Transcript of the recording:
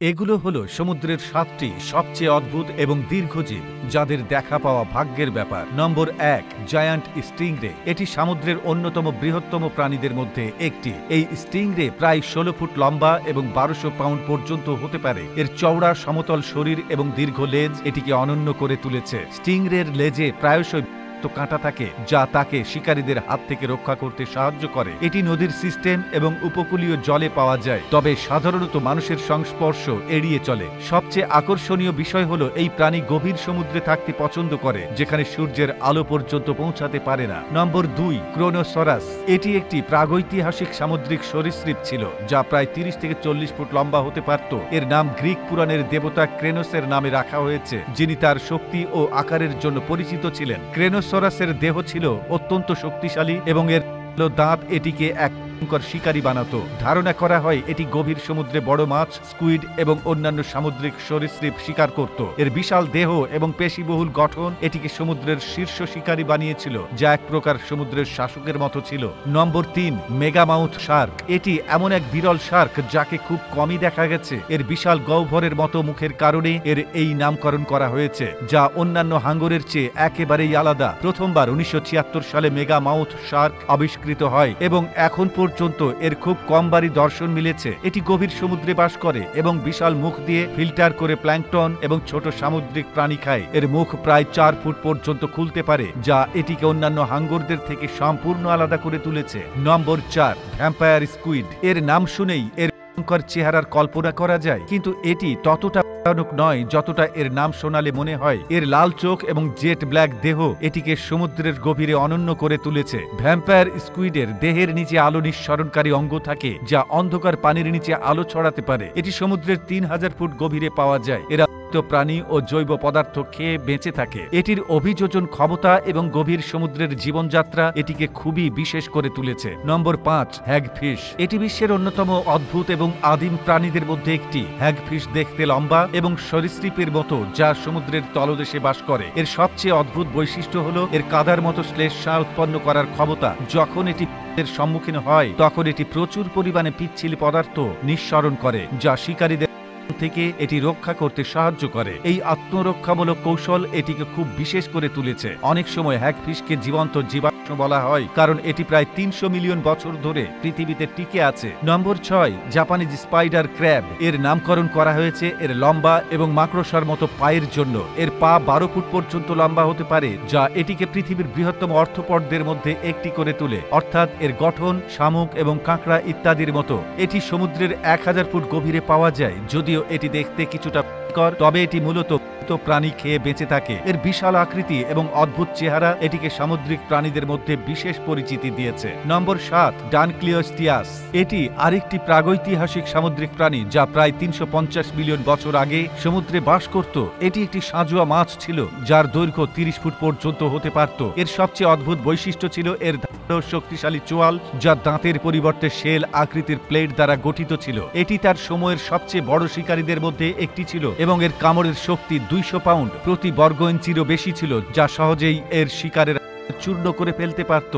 এগুলো হলো সমুদ্রের ৭টি সবচেয়ে অদ্ভুত এবং দীর্ঘজীব যাদের দেখা পাওয়া ভাগ্যের ব্যাপার। নম্বর ১, জায়ান্ট স্টিংরে। এটি সমুদ্রের অন্যতম বৃহত্তম প্রাণীদের মধ্যে একটি। এই স্টিংরে প্রায় ১৬ ফুট লম্বা এবং ১২০০ পাউন্ড পর্যন্ত হতে পারে। এর চওড়া সমতল শরীর এবং দীর্ঘ লেজ এটিকে অনন্য করে তুলেছে। স্টিংরের লেজে প্রায়শই কাঁটা থাকে যা তাকে শিকারীদের হাত থেকে রক্ষা করতে সাহায্য করে। এটি নদীর সিস্টেম এবং উপকূলীয় জলে পাওয়া যায়, তবে সাধারণত মানুষের সংস্পর্শ এড়িয়ে চলে। সবচেয়ে আকর্ষণীয় বিষয় হলো এই প্রাণী গভীর সমুদ্রে থাকতে পছন্দ করে, যেখানে সূর্যের আলো পর্যন্ত পৌঁছাতে পারে না। নম্বর ২, ক্রোনোসরাস। এটি একটি প্রাগৈতিহাসিক সামুদ্রিক সরীসৃপ ছিল যা প্রায় ৩০ থেকে ৪০ ফুট লম্বা হতে পারত। এর নাম গ্রিক পুরাণের দেবতা ক্রেনোসের নামে রাখা হয়েছে, যিনি তার শক্তি ও আকারের জন্য পরিচিত ছিলেন। ক্রেনোসরাসের দেহ ছিল অত্যন্ত শক্তিশালী এবং এর দাঁত এটিকে এক শিকারী বানাতো। ধারণা করা হয় এটি গভীর সমুদ্রে বড় মাছ, স্কুইড এবং অন্যান্য সামুদ্রিক সরীসৃপ শিকার করত। এর বিশাল দেহ এবং পেশিবহুল গঠন এটিকে সমুদ্রের শীর্ষ শিকারী বানিয়েছিল, যা এক প্রকার সমুদ্রের শাসকের মতো ছিল। নম্বর ৩, মেগামাউথ শার্ক। এটি এমন এক বিরল শার্ক যাকে খুব কমই দেখা গেছে। এর বিশাল গহ্বরের মতো মুখের কারণে এর এই নামকরণ করা হয়েছে, যা অন্যান্য হাঙ্গরের চেয়ে একেবারেই আলাদা। প্রথমবার ১৯৭৬ সালে মেগামাউথ শার্ক আবিষ্কৃত হয় এবং এখন পর্যন্ত এর খুব কমবারই দর্শন মিলেছে। এটি গভীর সমুদ্রে বাস করে এবং বিশাল মুখ দিয়ে ফিল্টার করে প্ল্যাঙ্কটন এবং ছোট সামুদ্রিক প্রাণী খায়। এর মুখ প্রায় ৪ ফুট পর্যন্ত খুলতে পারে, যা এটিকে অন্যান্য হাঙ্গরদের থেকে সম্পূর্ণ আলাদা করে তুলেছে। নম্বর ৪, ভ্যাম্পায়ার স্কুইড। এর নাম শুনেই এর ভয়ঙ্কর চেহারার কল্পনা করা যায়, কিন্তু এটি ততটা ভয়ানক নয় যতটা এর নাম শোনালে মনে হয়। এর লাল চোখ এবং জেট ব্ল্যাক দেহ এটিকে সমুদ্রের গভীরে অনন্য করে তুলেছে। ভ্যাম্পায়ার স্কুইডের দেহের নিচে আলো নিঃসরণকারী অঙ্গ থাকে, যা অন্ধকার পানির নিচে আলো ছড়াতে পারে। এটি সমুদ্রের ৩০০০ ফুট গভীরে পাওয়া যায়। এরা প্রাণী ও জৈব পদার্থ খেয়ে বেঁচে থাকে। এটির অভিযোজন ক্ষমতা এবং গভীর সমুদ্রের জীবনযাত্রা এটিকে খুবই বিশেষ করে তুলেছে। নম্বর ৫, হ্যাগফিশ। এটি বিশ্বের অন্যতম অদ্ভুত এবং আদিম প্রাণীদের মধ্যে একটি। হ্যাগফিশ দেখতে লম্বা এবং সরীসৃপের মতো, যা সমুদ্রের তলদেশে বাস করে। এর সবচেয়ে অদ্ভুত বৈশিষ্ট্য হলো এর কাদার মতো শ্লেষ্মা উৎপন্ন করার ক্ষমতা। যখন এটি এর সম্মুখীন হয় তখন এটি প্রচুর পরিমাণে পিচ্ছিল পদার্থ নিঃসরণ করে, যা শিকারীদের থেকে এটি রক্ষা করতে সাহায্য করে। এই আত্মরক্ষামূলক কৌশল এটিকে খুব বিশেষ করে তুলেছে। অনেক সময় হ্যাগফিশকে জীবন্ত জীবাশ্ম বলা হয়, কারণ এটি প্রায় ৩০০ মিলিয়ন বছর ধরে পৃথিবীতে টিকে আছে। নম্বর ৬, জাপানিজ স্পাইডার ক্র্যাব। এর নামকরণ করা হয়েছে এর লম্বা এবং মাকড়সার মতো পায়ের জন্য। এর পা ১২ ফুট পর্যন্ত লম্বা হতে পারে, যা এটিকে পৃথিবীর বৃহত্তম অর্থোপডদের মধ্যে একটি করে তোলে, অর্থাৎ এর গঠন শামুক এবং কাঁকড়া ইত্যাদির মতো। এটি সমুদ্রের ১০০০ ফুট গভীরে পাওয়া যায়। যদিও এটি দেখতে কিছুটা তবে এটি মূলত প্রাণী খেয়ে বেঁচে থাকে। এর বিশাল আকৃতি এবং অদ্ভুত চেহারা এটিকে সামুদ্রিক প্রাণীদের মধ্যে বিশেষ পরিচিতি দিয়েছে। নম্বর ৭, ডানক্লিওস্টিয়াস। এটি আরেকটি প্রাগৈতিহাসিক সামুদ্রিক প্রাণী যা প্রায় ৩৫০ মিলিয়ন বছর আগে সমুদ্রে বাস করত। এটি একটি সাঁজোয়া মাছ ছিল যার দৈর্ঘ্য ৩০ ফুট পর্যন্ত হতে পারত। এর সবচেয়ে অদ্ভুত বৈশিষ্ট্য ছিল এর শক্তিশালী চোয়াল, যা দাঁতের পরিবর্তে শেল আকৃতির প্লেট দ্বারা গঠিত ছিল। এটি তার সময়ের সবচেয়ে বড় শিকারীদের মধ্যে একটি ছিল এবং এর কামড়ের শক্তি ২০০ পাউন্ড প্রতি বর্গ ইঞ্চিরও বেশি ছিল, যা সহজেই এর শিকারের চূর্ণ করে ফেলতে পারত।